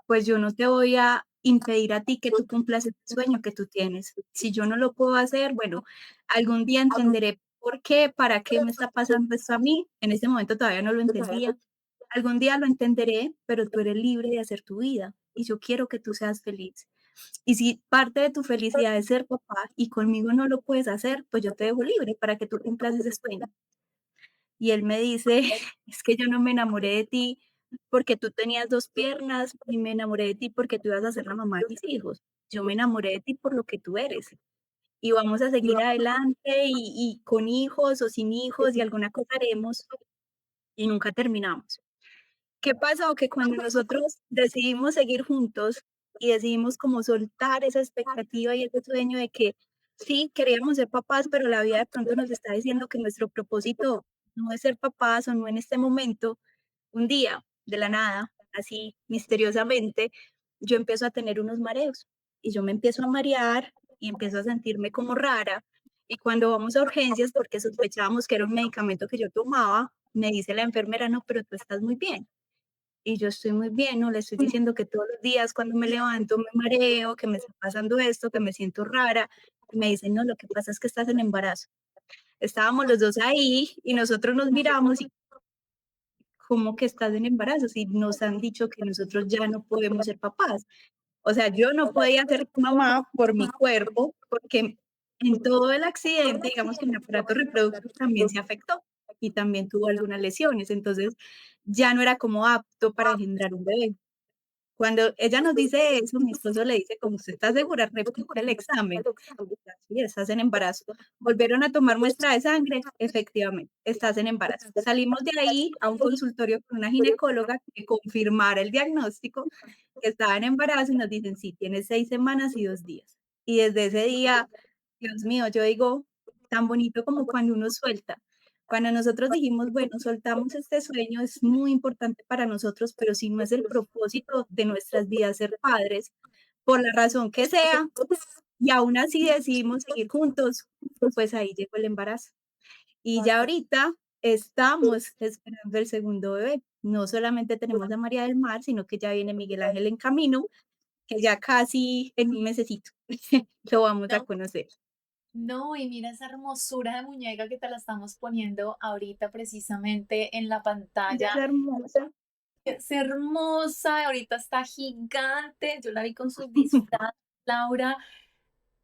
[SPEAKER 2] pues yo no te voy a impedir a ti que tú cumplas ese sueño que tú tienes. Si yo no lo puedo hacer, bueno, algún día entenderé por qué, para qué me está pasando esto a mí". En ese momento todavía no lo entendía. Algún día lo entenderé, pero tú eres libre de hacer tu vida y yo quiero que tú seas feliz. Y si parte de tu felicidad es ser papá y conmigo no lo puedes hacer, pues yo te dejo libre para que tú cumplas ese sueño. Y él me dice: "Es que yo no me enamoré de ti porque tú tenías 2 piernas, ni me enamoré de ti porque tú ibas a ser la mamá de mis hijos. Yo me enamoré de ti por lo que tú eres, y vamos a seguir adelante y con hijos o sin hijos, y alguna cosa haremos", y nunca terminamos. ¿Qué pasó? Que cuando nosotros decidimos seguir juntos y decidimos como soltar esa expectativa y ese sueño de que sí, queríamos ser papás, pero la vida de pronto nos está diciendo que nuestro propósito no es ser papás o no en este momento, un día, de la nada, así misteriosamente, yo empiezo a tener unos mareos y yo me empiezo a marear y empiezo a sentirme como rara. Y cuando vamos a urgencias, porque sospechábamos que era un medicamento que yo tomaba, me dice la enfermera: "No, pero tú estás muy bien". Y yo estoy muy bien, no le estoy diciendo que todos los días cuando me levanto me mareo, que me está pasando esto, que me siento rara. Y me dicen: "No, lo que pasa es que estás en embarazo". Estábamos los 2 ahí y nosotros nos miramos y: "¿Cómo que estás en embarazo? Si nos han dicho que nosotros ya no podemos ser papás". O sea, yo no podía ser mamá por mi cuerpo, porque en todo el accidente, digamos que mi aparato reproductor también se afectó y también tuvo algunas lesiones. Entonces, ya no era como apto para engendrar un bebé. Cuando ella nos dice eso, mi esposo le dice: "¿Cómo usted está segura? Repite el examen". Sí, estás en embarazo. Volvieron a tomar muestra de sangre, efectivamente, estás en embarazo. Salimos de ahí a un consultorio con una ginecóloga que confirmara el diagnóstico, que estaba en embarazo, y nos dicen: "Sí, tienes 6 semanas y 2 días". Y desde ese día, Dios mío, yo digo, tan bonito como cuando uno suelta. Cuando nosotros dijimos: "Bueno, soltamos este sueño, es muy importante para nosotros, pero si no es el propósito de nuestras vidas ser padres, por la razón que sea, y aún así decidimos seguir juntos", pues ahí llegó el embarazo. Y ya ahorita estamos esperando el segundo bebé. No solamente tenemos a María del Mar, sino que ya viene Miguel Ángel en camino, que ya casi en un mesecito lo vamos a
[SPEAKER 1] No,
[SPEAKER 2] conocer.
[SPEAKER 1] no, y mira esa hermosura de muñeca que te la estamos poniendo ahorita precisamente en la
[SPEAKER 2] Ella es
[SPEAKER 1] pantalla.
[SPEAKER 2] hermosa.
[SPEAKER 1] Es hermosa, ahorita está gigante. Yo la vi con sus disfraces, Laura.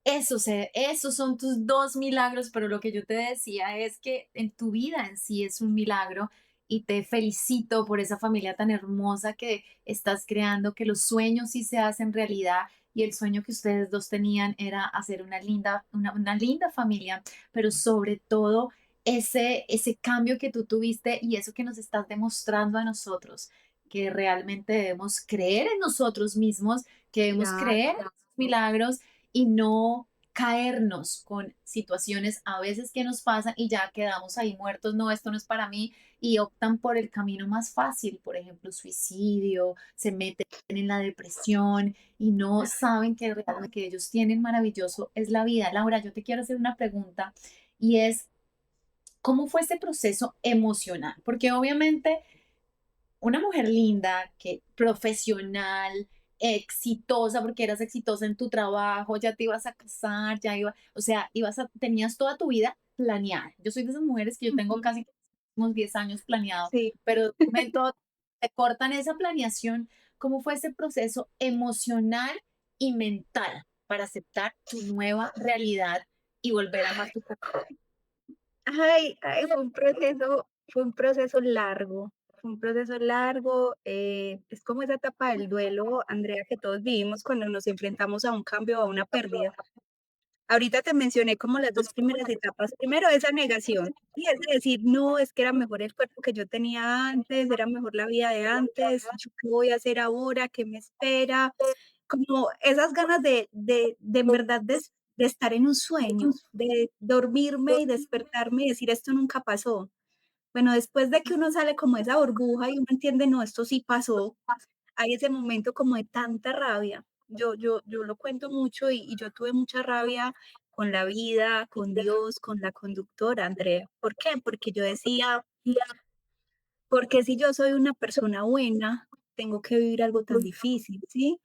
[SPEAKER 1] Esos son tus 2 milagros, pero lo que yo te decía es que en tu vida en sí es un milagro y te felicito por esa familia tan hermosa que estás creando, que los sueños sí se hacen realidad y el sueño que ustedes 2 tenían era hacer una linda familia, pero sobre todo ese cambio que tú tuviste y eso que nos estás demostrando a nosotros, que realmente debemos creer en nosotros mismos, que debemos
[SPEAKER 2] Claro.
[SPEAKER 1] creer en esos milagros y no caernos con situaciones a veces que nos pasan y ya quedamos ahí muertos, no, esto no es para mí, y optan por el camino más fácil, por ejemplo, suicidio, se meten en la depresión y no saben que realmente lo que ellos tienen maravilloso es la vida. Laura, yo te quiero hacer una pregunta y es, ¿cómo fue ese proceso emocional? Porque obviamente una mujer linda, que profesional, exitosa, porque eras exitosa en tu trabajo, ya te ibas a casar, ya iba, o sea, tenías toda tu vida planeada. Yo soy de esas mujeres que yo tengo
[SPEAKER 2] Ujú.
[SPEAKER 1] casi unos 10 años planeado,
[SPEAKER 2] Sí.
[SPEAKER 1] pero de momento te cortan esa planeación. ¿Cómo fue ese proceso emocional y mental para aceptar tu nueva realidad y volver a amar tu cuerpo?
[SPEAKER 2] Ay, fue un proceso largo, fue un proceso largo, es como esa etapa del duelo, Andrea, que todos vivimos cuando nos enfrentamos a un cambio o a una pérdida. Ahorita te mencioné como las 2 primeras etapas. Primero, esa negación, y es de decir: "No, es que era mejor el cuerpo que yo tenía antes, era mejor la vida de antes, ¿yo qué voy a hacer ahora? ¿Qué me espera?". Como esas ganas de en verdad de estar en un sueño, de dormirme y despertarme y decir: "Esto nunca pasó". Bueno, después de que uno sale como de esa burbuja y uno entiende: "No, esto sí pasó", hay ese momento como de tanta rabia. Yo lo cuento mucho y yo tuve mucha rabia con la vida, con Dios, con la conductora, Andrea. ¿Por qué? Porque yo decía: "¿Por qué si yo soy una persona buena, tengo que vivir algo tan difícil?", ¿sí?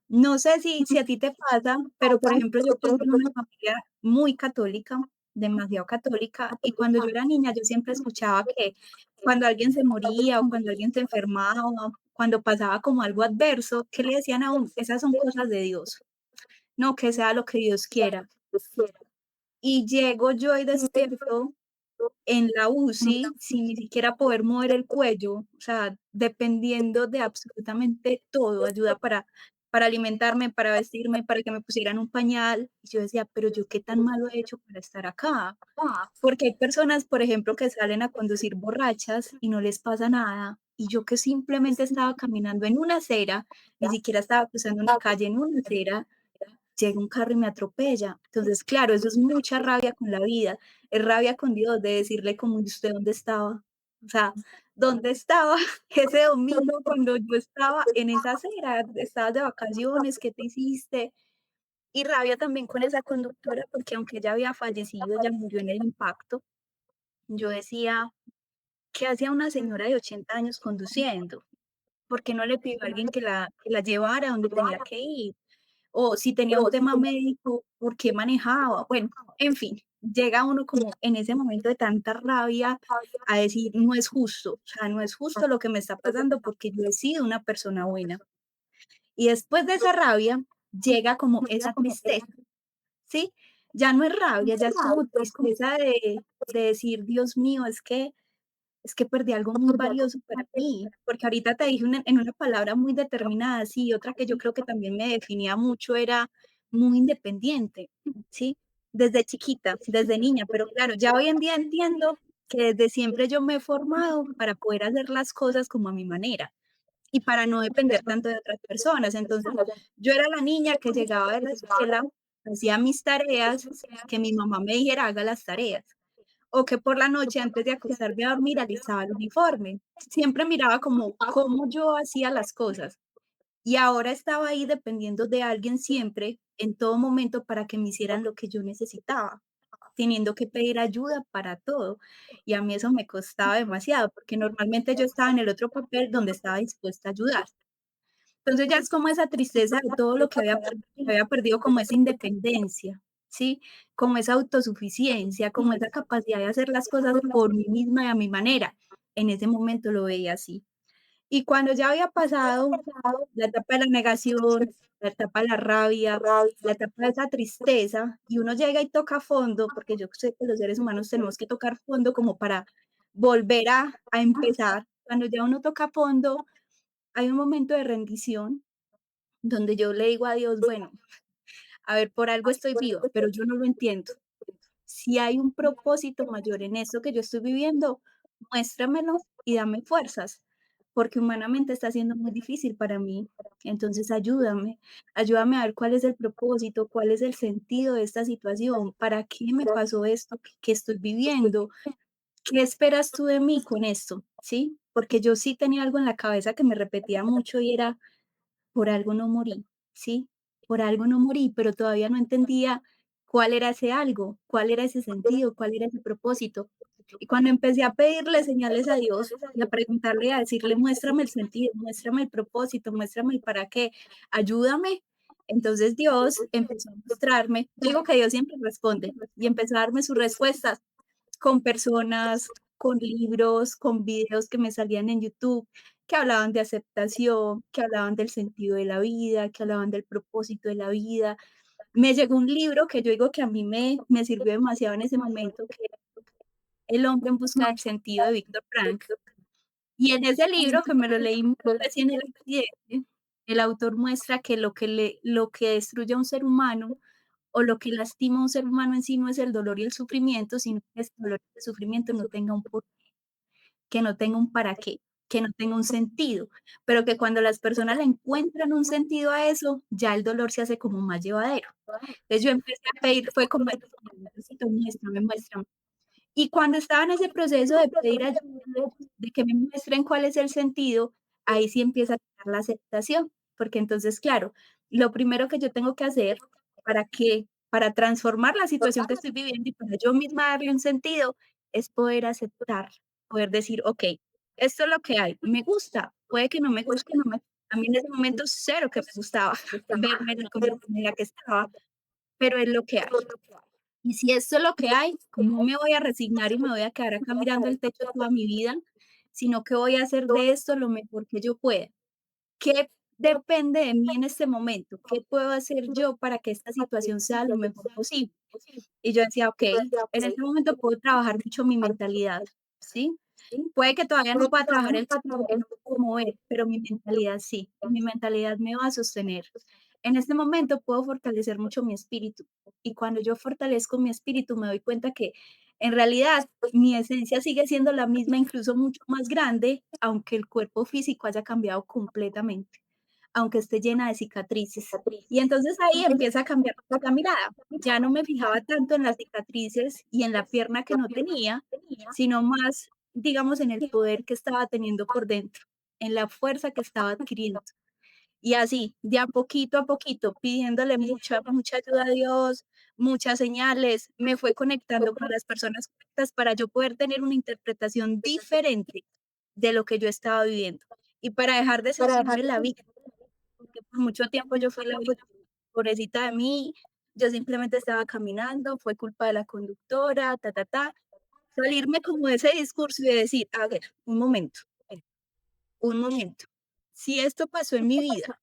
[SPEAKER 2] No sé si a ti te pasa, pero, por ejemplo, yo crecí en una familia muy católica, demasiado católica, y cuando yo era niña, yo siempre escuchaba que cuando alguien se moría, o cuando alguien se enfermaba, o cuando pasaba como algo adverso, ¿qué le decían a uno? Esas son cosas de Dios, no, que sea lo que Dios quiera. Y llego yo y despierto en la UCI, sin ni siquiera poder mover el cuello, o sea, dependiendo de absolutamente todo, ayuda para alimentarme, para vestirme, para que me pusieran un pañal. Y yo decía: "Pero yo, ¿qué tan malo he hecho para estar acá?". Porque hay personas, por ejemplo, que salen a conducir borrachas y no les pasa nada, y yo que simplemente estaba caminando en una acera, ni siquiera estaba cruzando una calle, en una acera, llega un carro y me atropella. Entonces, claro, eso es mucha rabia con la vida, es rabia con Dios de decirle como: "¿Y usted dónde estaba?". O sea, ¿dónde estaba ese domingo cuando yo estaba en esa acera? Estabas de vacaciones, ¿qué te hiciste? Y rabia también con esa conductora, porque aunque ella había fallecido, ella murió en el impacto. Yo decía: "¿Qué hacía una señora de 80 años conduciendo? ¿Por qué no le pidió a alguien que la llevara donde tenía que ir?". O si tenía un tema médico, ¿por qué manejaba? Bueno, en fin, llega uno como en ese momento de tanta rabia a decir: "No es justo, o sea, no es justo lo que me está pasando porque yo he sido una persona buena". Y después de esa rabia llega como esa tristeza, ¿sí? Ya no es rabia, ya es como tristeza de decir: "Dios mío, es que perdí algo muy valioso para mí", porque ahorita te dije en una palabra muy determinada, sí, otra que yo creo que también me definía mucho era muy independiente, ¿sí? Desde chiquita, desde niña, pero claro, ya hoy en día entiendo que desde siempre yo me he formado para poder hacer las cosas como a mi manera y para no depender tanto de otras personas. Entonces, yo era la niña que llegaba de la escuela, hacía mis tareas, que mi mamá me dijera: "Haga las tareas". O que por la noche, antes de acostarme a dormir, alisaba el uniforme. Siempre miraba como cómo yo hacía las cosas, y ahora estaba ahí dependiendo de alguien siempre, en todo momento, para que me hicieran lo que yo necesitaba, teniendo que pedir ayuda para todo. Y a mí eso me costaba demasiado, porque normalmente yo estaba en el otro papel donde estaba dispuesta a ayudar. Entonces, ya es como esa tristeza de todo lo que había perdido, como esa independencia, ¿sí? Como esa autosuficiencia, como esa capacidad de hacer las cosas por mí misma y a mi manera. En ese momento lo veía así. Y cuando ya había pasado la etapa de la negación, la etapa de la rabia, la etapa de esa tristeza, y uno llega y toca fondo, porque yo sé que los seres humanos tenemos que tocar fondo como para volver a empezar. Cuando ya uno toca fondo, hay un momento de rendición donde yo le digo a Dios: "Bueno, a ver, por algo estoy viva, pero yo no lo entiendo. Si hay un propósito mayor en esto que yo estoy viviendo, muéstramelo y dame fuerzas, porque humanamente está siendo muy difícil para mí. Entonces ayúdame, ayúdame a ver cuál es el propósito, cuál es el sentido de esta situación, para qué me pasó esto que estoy viviendo, qué esperas tú de mí con esto", ¿sí? Porque yo sí tenía algo en la cabeza que me repetía mucho y era: por algo no morí, ¿sí? Por algo no morí, pero todavía no entendía cuál era ese algo, cuál era ese sentido, cuál era ese propósito. Y cuando empecé a pedirle señales a Dios y a preguntarle, a decirle: "Muéstrame el sentido, muéstrame el propósito, muéstrame el para qué, ayúdame". Entonces Dios empezó a mostrarme, yo digo que Dios siempre responde, y empezó a darme sus respuestas con personas, con libros, con videos que me salían en YouTube, que hablaban de aceptación, que hablaban del sentido de la vida, que hablaban del propósito de la vida. Me llegó un libro que yo digo que a mí me sirvió demasiado en ese momento, que es El hombre en busca del sentido, de Víctor Frank. Y en ese libro, que me lo leí recién el accidente, el autor muestra que lo que destruye a un ser humano, o lo que lastima a un ser humano en sí, no es el dolor y el sufrimiento, sino que ese dolor y el sufrimiento no tenga un porqué, que no tenga un para qué, que no tenga un sentido, pero que cuando las personas le encuentran un sentido a eso, ya el dolor se hace como más llevadero. Entonces, yo empecé a pedir, fue como: "Diosito, muéstrame, muéstrame". Y cuando estaba en ese proceso de pedir ayuda, de que me muestren cuál es el sentido, ahí sí empieza a llegar la aceptación, porque entonces, claro, lo primero que yo tengo que hacer para transformar la situación que estoy viviendo y para yo misma darle un sentido, es poder aceptar, poder decir: "Okey, esto es lo que hay, me gusta, puede que no me guste". A mí en ese momento cero que me gustaba verme en la condición en la que estaba, pero es lo que hay. Y si esto es lo que hay, no me voy a resignar y me voy a quedar acá mirando el techo toda mi vida, sino que voy a hacer de esto lo mejor que yo pueda. ¿Qué depende de mí en este momento? ¿Qué puedo hacer yo para que esta situación sea lo mejor posible? Y yo decía: "Okey, en este momento puedo trabajar mucho mi mentalidad", ¿sí? Puede que todavía no pueda trabajar el físico porque no me puedo mover, pero mi mentalidad sí, y mi mentalidad me va a sostener. En este momento puedo fortalecer mucho mi espíritu, y cuando yo fortalezco mi espíritu, me doy cuenta que en realidad mi esencia sigue siendo la misma, incluso mucho más grande, aunque el cuerpo físico haya cambiado completamente, aunque esté llena de cicatrices. Y entonces ahí empieza a cambiar la mirada. Ya no me fijaba tanto en las cicatrices y en la pierna que no tenía, sino más, digamos, en el poder que estaba teniendo por dentro, en la fuerza que estaba adquiriendo. Y así, de a poquito, pidiéndole mucha, mucha ayuda a Dios, muchas señales, me fue conectando con las personas correctas para yo poder tener una interpretación diferente de lo que yo estaba viviendo. Y para dejar de sentirme la víctima, porque por mucho tiempo yo fui la víctima, pobrecita de mí, yo simplemente estaba caminando, fue culpa de la conductora, ta, ta, ta. Salirme como de ese discurso y de decir: "A ver, un momento, si esto pasó en mi vida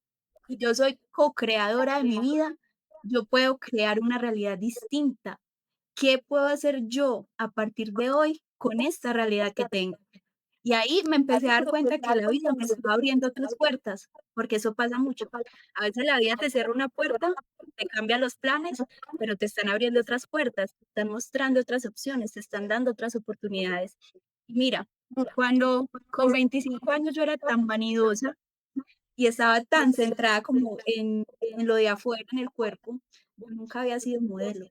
[SPEAKER 2] y yo soy co-creadora de mi vida, yo puedo crear una realidad distinta. ¿Qué puedo hacer yo a partir de hoy con esta realidad que tengo?". Y ahí me empecé a dar cuenta que la vida me estaba abriendo otras puertas, porque eso pasa mucho. A veces la vida te cierra una puerta, te cambia los planes, pero te están abriendo otras puertas, te están mostrando otras opciones, te están dando otras oportunidades. Y mira, cuando con 25 años yo era tan vanidosa y estaba tan centrada como en lo de afuera, en el cuerpo, yo nunca había sido modelo.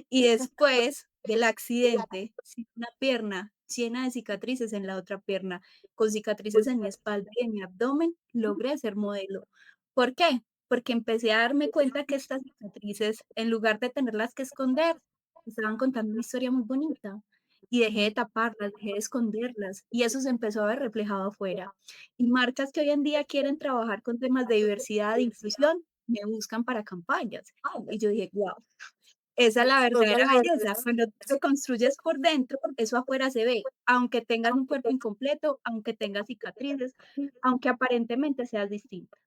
[SPEAKER 2] Y después del accidente, sin una pierna llena de cicatrices en la otra pierna, con cicatrices en mi espalda y en mi abdomen, logré ser modelo. ¿Por qué? Porque empecé a darme cuenta que estas cicatrices, en lugar de tenerlas que esconder, estaban contando una historia muy bonita. Y dejé de taparlas, dejé de esconderlas, y eso se empezó a ver reflejado afuera. Y marcas que hoy en día quieren trabajar con temas de diversidad, de inclusión, me buscan para campañas. Y yo dije: "Guau". Esa es la verdadera belleza, cuando tú te construyes por dentro, eso afuera se ve, aunque tengas un cuerpo incompleto, aunque tengas cicatrices, aunque aparentemente seas distinta.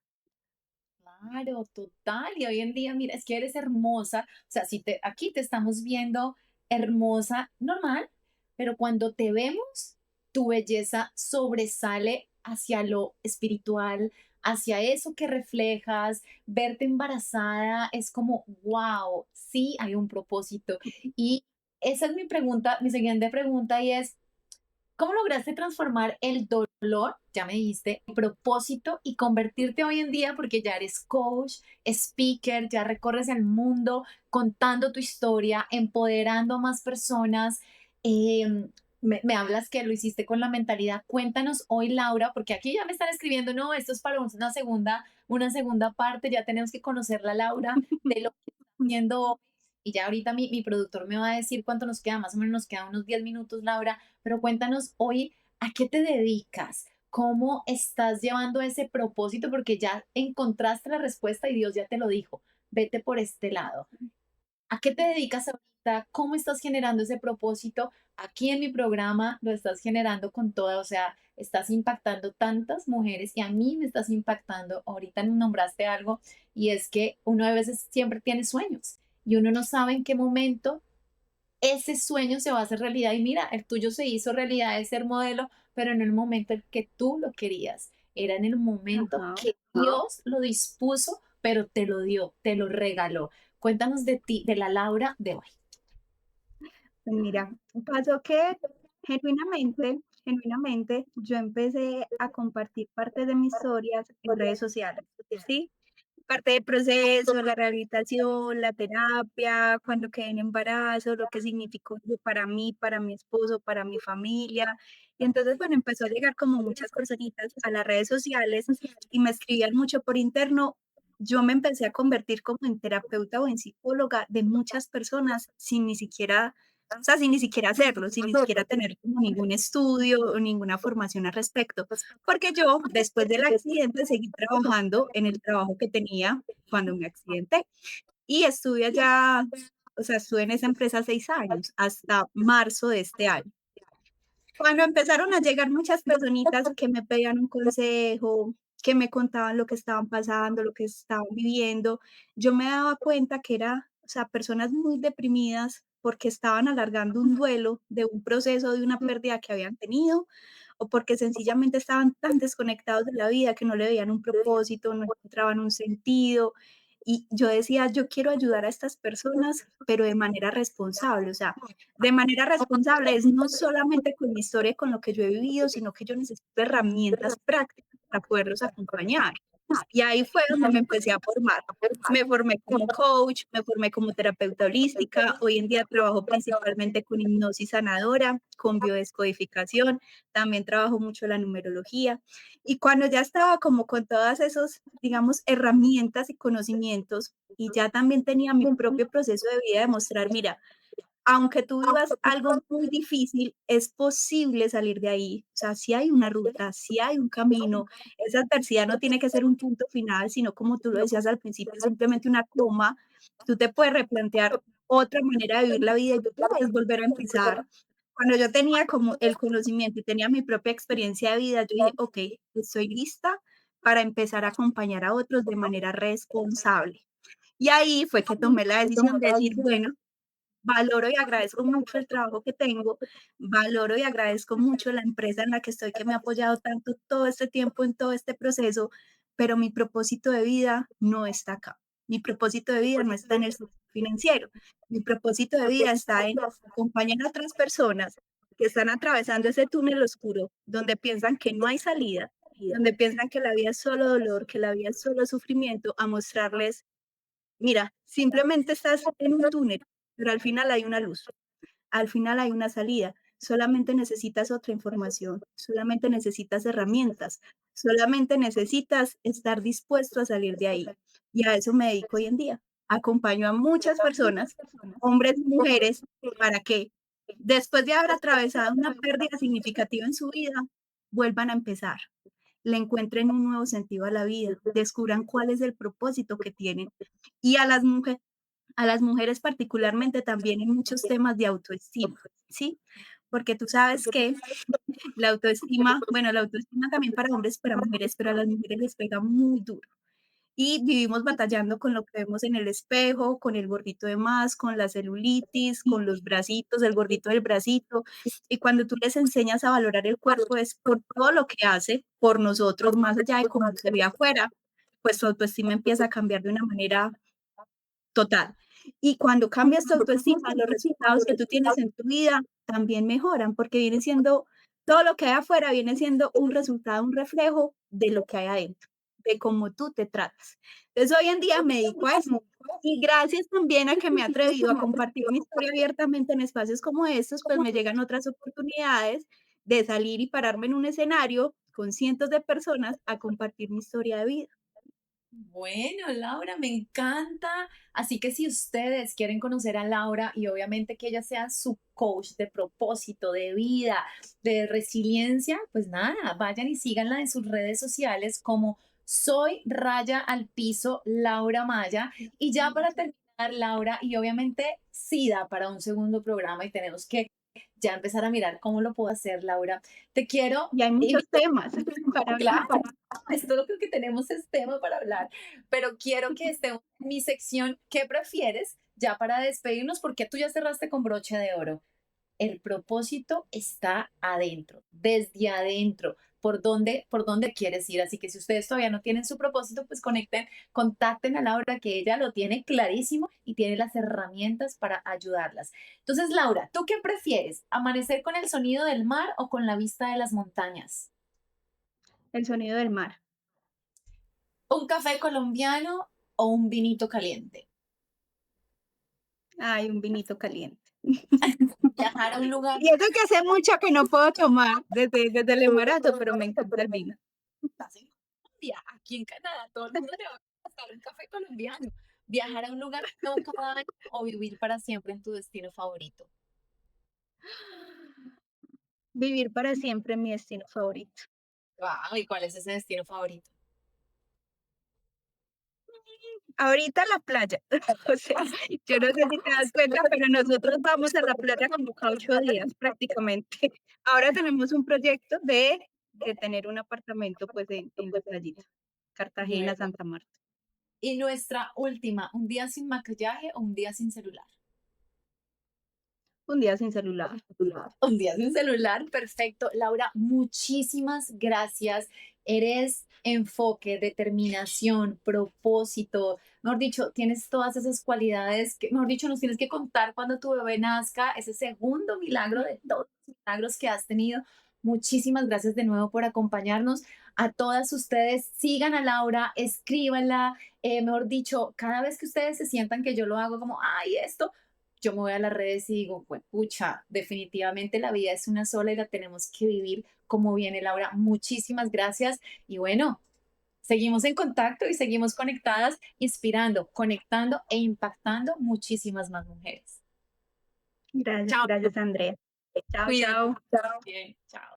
[SPEAKER 1] Claro, total. Y hoy en día, mira, es que eres hermosa. O sea, si te, aquí te estamos viendo hermosa, normal, pero cuando te vemos, tu belleza sobresale hacia lo espiritual, hacia eso que reflejas. Verte embarazada es como, wow, sí hay un propósito. Y esa es mi pregunta, mi siguiente pregunta y es, ¿cómo lograste transformar el dolor, ya me dijiste, en propósito y convertirte hoy en día, porque ya eres coach, speaker, ya recorres el mundo contando tu historia, empoderando a más personas? Me hablas que lo hiciste con la mentalidad. Cuéntanos hoy, Laura, porque aquí ya me están escribiendo, no, esto es para una segunda parte, ya tenemos que conocer la Laura de lo que está haciendo. Y ya ahorita mi productor me va a decir cuánto nos queda, más o menos nos quedan unos 10 minutos, Laura, pero cuéntanos hoy, ¿a qué te dedicas? ¿Cómo estás llevando ese propósito? Porque ya encontraste la respuesta y Dios ya te lo dijo. Vete por este lado. ¿A qué te dedicas ahorita? ¿Cómo estás generando ese propósito? Aquí en mi programa lo estás generando con toda, o sea, estás impactando tantas mujeres y a mí me estás impactando. Ahorita nombraste algo y es que uno a veces siempre tiene sueños y uno no sabe en qué momento ese sueño se va a hacer realidad. Y mira, el tuyo se hizo realidad de ser modelo, pero en el momento en que tú lo querías. Era en el momento
[SPEAKER 2] Ajá.
[SPEAKER 1] que Dios lo dispuso, pero te lo dio, te lo regaló. Cuéntanos de ti, de la Laura de hoy.
[SPEAKER 2] Pues mira, pasó que genuinamente, yo empecé a compartir parte de mis historias en redes sociales, ¿sí? Parte del proceso, la rehabilitación, la terapia, cuando quedé en embarazo, lo que significó eso para mí, para mi esposo, para mi familia. Y entonces, bueno, empezó a llegar como muchas personitas a las redes sociales y me escribían mucho por interno. Yo me empecé a convertir como en terapeuta o en psicóloga de muchas personas sin ni siquiera, o sea, sin ni siquiera hacerlo, sin ni siquiera tener como ningún estudio o ninguna formación al respecto. Porque yo, después del accidente, seguí trabajando en el trabajo que tenía cuando me accidenté y estuve allá, o sea, estuve en esa empresa 6 años, hasta marzo de este año. Cuando empezaron a llegar muchas personitas que me pedían un consejo, que me contaban lo que estaban pasando, lo que estaban viviendo, yo me daba cuenta que era, o sea, personas muy deprimidas porque estaban alargando un duelo de un proceso, de una pérdida que habían tenido, o porque sencillamente estaban tan desconectados de la vida que no le veían un propósito, no encontraban un sentido. Y yo decía, yo quiero ayudar a estas personas, pero de manera responsable, o sea, de manera responsable es no solamente con mi historia y con lo que yo he vivido, sino que yo necesito herramientas prácticas para poderlos acompañar. Y ahí fue donde me empecé a formar. Me formé como coach, me formé como terapeuta holística. Hoy en día trabajo principalmente con hipnosis sanadora, con biodescodificación. También trabajo mucho la numerología. Y cuando ya estaba como con todas esos, digamos, herramientas y conocimientos, y ya también tenía mi propio proceso de vida de mostrar, mira, aunque tú vivas algo muy difícil, es posible salir de ahí. O sea, sí hay una ruta, sí hay un camino. Esa adversidad no tiene que ser un punto final, sino como tú lo decías al principio, simplemente una coma. Tú te puedes replantear otra manera de vivir la vida y tú puedes volver a empezar. Cuando yo tenía como el conocimiento y tenía mi propia experiencia de vida, yo dije, ok, estoy lista para empezar a acompañar a otros de manera responsable. Y ahí fue que tomé la decisión de decir, bueno, valoro y agradezco mucho el trabajo que tengo, valoro y agradezco mucho la empresa en la que estoy, que me ha apoyado tanto todo este tiempo en todo este proceso, pero mi propósito de vida no está acá. Mi propósito de vida no está en el sector financiero. Mi propósito de vida está en acompañar a otras personas que están atravesando ese túnel oscuro, donde piensan que no hay salida, donde piensan que la vida es solo dolor, que la vida es solo sufrimiento, a mostrarles, mira, simplemente estás en un túnel, pero al final hay una luz, al final hay una salida. Solamente necesitas otra información, solamente necesitas herramientas, solamente necesitas estar dispuesto a salir de ahí. Y a eso me dedico hoy en día. Acompaño a muchas personas, hombres y mujeres, para que después de haber atravesado una pérdida significativa en su vida, vuelvan a empezar, le encuentren un nuevo sentido a la vida, descubran cuál es el propósito que tienen. Y a las mujeres particularmente también en muchos temas de autoestima, ¿sí? Porque tú sabes que la autoestima, bueno, la autoestima también para hombres, para mujeres, pero a las mujeres les pega muy duro. Y vivimos batallando con lo que vemos en el espejo, con el gordito de más, con la celulitis, con los bracitos, el gordito del bracito. Y cuando tú les enseñas a valorar el cuerpo es por todo lo que hace por nosotros, más allá de cómo se ve afuera, pues tu autoestima empieza a cambiar de una manera total. Y cuando cambias tu autoestima, los resultados que tú tienes en tu vida también mejoran, porque viene siendo, todo lo que hay afuera viene siendo un resultado, un reflejo de lo que hay adentro, de cómo tú te tratas. Entonces, hoy en día me dedico a eso. Y gracias también a que me he atrevido a compartir mi historia abiertamente en espacios como estos, pues me llegan otras oportunidades de salir y pararme en un escenario con cientos de personas a compartir mi historia de vida.
[SPEAKER 1] Bueno, Laura, me encanta. Así que si ustedes quieren conocer a Laura y obviamente que ella sea su coach de propósito, de vida, de resiliencia, pues nada, vayan y síganla en sus redes sociales como soy raya al piso Laura Maya. Y ya para terminar, Laura, y obviamente sí da para un segundo programa y tenemos que ya empezar a mirar cómo lo puedo hacer, Laura. Te quiero
[SPEAKER 2] Y hay muchos
[SPEAKER 1] invitar,
[SPEAKER 2] temas para hablar.
[SPEAKER 1] claro, esto lo que tenemos es tema para hablar, pero quiero que esté en mi sección, ¿qué prefieres? Ya para despedirnos, porque tú ya cerraste con broche de oro. el propósito está adentro, desde adentro, por dónde quieres ir. Así que si ustedes todavía no tienen su propósito, pues contacten a Laura, que ella lo tiene clarísimo y tiene las herramientas para ayudarlas. Entonces, Laura, ¿tú qué prefieres? ¿Amanecer con el sonido del mar o con la vista de las montañas?
[SPEAKER 2] El sonido del mar.
[SPEAKER 1] ¿Un café colombiano o un vinito caliente?
[SPEAKER 2] Ay, un vinito caliente.
[SPEAKER 1] Viajar a un lugar.
[SPEAKER 2] Y eso que hace mucho que no puedo tomar desde el embarazo, pero me encanta el vino.
[SPEAKER 1] Estás en Colombia, aquí en Canadá, todo el mundo le va a pasar un café colombiano. Viajar a un lugar nuevo cada año o vivir para siempre en tu destino favorito.
[SPEAKER 2] Vivir para siempre mi destino favorito.
[SPEAKER 1] Wow, ¿y cuál es ese destino favorito?
[SPEAKER 2] Ahorita la playa. O sea, yo no sé si te das cuenta, pero nosotros vamos a la playa como cada 8 días prácticamente. Ahora tenemos un proyecto de tener un apartamento, pues, en la playita, Cartagena,
[SPEAKER 1] Bueno,
[SPEAKER 2] Santa Marta.
[SPEAKER 1] y nuestra última, ¿un día sin maquillaje o un día sin celular?
[SPEAKER 2] Un día sin celular.
[SPEAKER 1] Un día sin celular, perfecto. Laura, muchísimas gracias. Eres enfoque, determinación, propósito. Mejor dicho, tienes todas esas cualidades que, mejor dicho, nos tienes que contar cuando tu bebé nazca, ese segundo milagro de todos los milagros que has tenido. Muchísimas gracias de nuevo por acompañarnos. A todas ustedes, sigan a Laura, escríbanla. Mejor dicho, cada vez que ustedes se sientan que yo lo hago como, ay, esto, yo me voy a las redes y digo, pues, pucha, definitivamente la vida es una sola y la tenemos que vivir como viene, Laura. Muchísimas gracias. Y bueno, seguimos en contacto y seguimos conectadas, inspirando, conectando e impactando muchísimas más mujeres.
[SPEAKER 2] Gracias,
[SPEAKER 1] Chao,
[SPEAKER 2] gracias, Andrea. Chao,
[SPEAKER 1] cuídate.
[SPEAKER 2] chao.
[SPEAKER 1] Bien, chao.